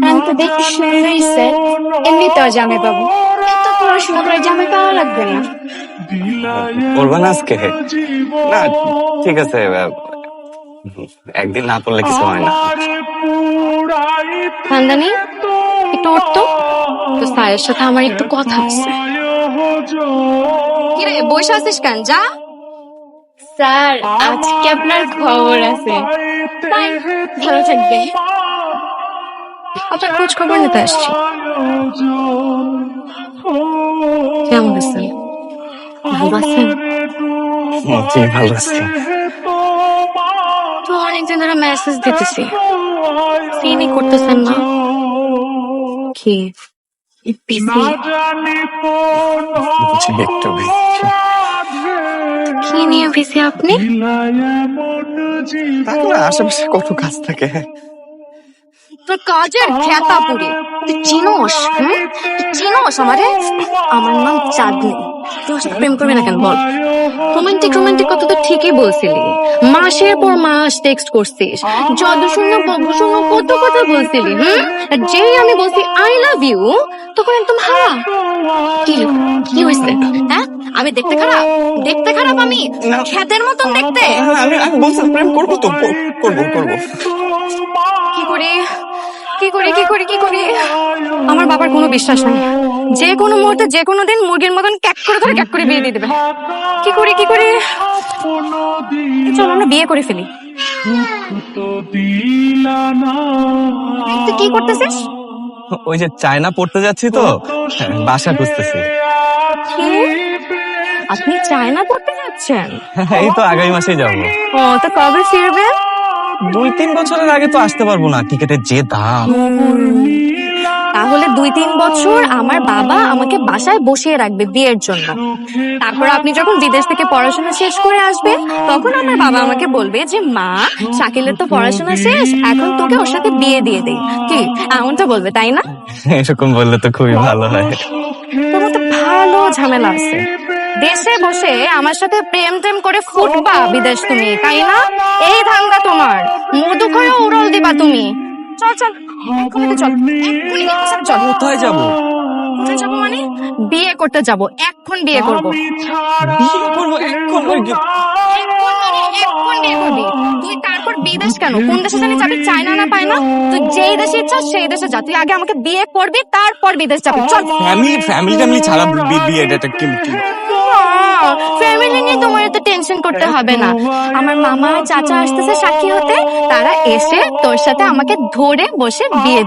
আমি তো দেখতে শুরু হয়েছে, এমনিতেও জামাই পাবো। এত পড়াশোনা করে জামাই পাওয়া লাগবে না। পড়বা না আজকে? না ঠিক আছে, একদিন না পড়লে কিছু হয় না। খানদানি একটু উঠতো, তো স্যারের সাথে আমার একটু কথা আছে। কিরে বসে আছিস কেন, যা। স্যার আজকে আপনার খবর আছে। Bye, ভালো থাকবেন। আপনার খোঁজ খবর নিতে আসছি। কেমন আছেন? ভালো আছেন? জি ভালো আছি। তো অনেকদিন ধরে মেসেজ দিতেছি, সিনই করতেছেন না। কি বিজি? জি একটু বেশি। কি নিয়ে বিজি আপনি? তারপরে আশেপাশে কত কাজ থাকে। তোর কাজের খেতা পুরে তুই চিনোস? তুই চিনোস আমারে? আমার নাম চাঁদনি। তুই ওর সাথে প্রেম করবি না কেন বল? রোমান্টিক রোমান্টিক কথা তো ঠিকই বলছিলি, মাসের পর মাস টেক্সট করছিস, যত শূন্য বব্বু শূন্য কত কথা বলছিলি। আর যেই আমি বলছি আই লাভ ইউ, তখন একদম হাওয়া। কি কি হয়েছে? হ্যাঁ, আমি দেখতে খারাপ? দেখতে খারাপ আমি? খেতের মতন দেখতে? আমি বলছি প্রেম করবো তো, করবো। কি করি কি করি কি করি কি করি? আমার বাবার কোনো বিশ্বাস নেই, যে কোনো মুহূর্তে যে কোনো দিন মুরগির মতন ক্যাক করে ধরে ক্যাক করে বিয়ে দিয়ে দেবে। কি করি কি করি? চল আমরা বিয়ে করে ফেলি। তুই কি করতেছিস? ওই যে চায়না পড়তে যাচ্ছি তো, বাসা খুঁজতেছি। কি? আপনি চায়না পড়তে যাচ্ছেন? এই তো আগামী মাসেই যাবো। ও, তো কবে ফিরবেন? 2-3 বছরের আগে তো আসতে পারবো না, টিকেটের যে দাম। তাহলে 2-3 বছর আমার বাবা আমাকে বাসায় বসিয়ে রাখবে বিয়ের জন্য। তারপর আপনি যখন বিদেশ থেকে পড়াশোনা শেষ করে আসবেন, তখন আমার বাবা আমাকে বলবে যে মা, শাকিলের তো পড়াশোনা শেষ, এখন তোকে ওর সাথে বিয়ে দিয়ে দেই। কি এমনটা বলবে, তাই না? এরকম বললে তো খুবই ভালো হয়। তোমার তো ভালো ঝামেলা আছে। দেশে বসে আমার সাথে প্রেম টেম করে ফুটবা বিদেশ তুমি, তাই না? এই ধান্দা তোমার, মধু খয়ে উড়াল দিবা তুমি। চল চল, এক্ষুনি তো চল, এক্ষুনি আমার সাথে চল। কোথায় যাবো? কোথায় যাবো মানে? বিয়ে করতে যাবো, এখন বিয়ে করবো। বিয়ে করবো এখন? এখন মানে এখন বিয়ে করবি তুই? তারপর বিদেশ কেন? কোন দেশে জানি যাবি, চায়না না পায় না? তুই যেই দেশে ইচ্ছা সেই দেশে যা, তুই আগে আমাকে বিয়ে করবি, তারপর বিদেশ যাবি। চল। ফ্যামিলি ছাড়া বিয়েটা কি? ফ্যামিলি নিয়ে তোমার এত টেনশন করতে হবে না। আমার মামা চাচা আসতেছে সাক্ষী হতে, তারা এসে তোর সাথে আমাকে ধরে বসে বিয়ে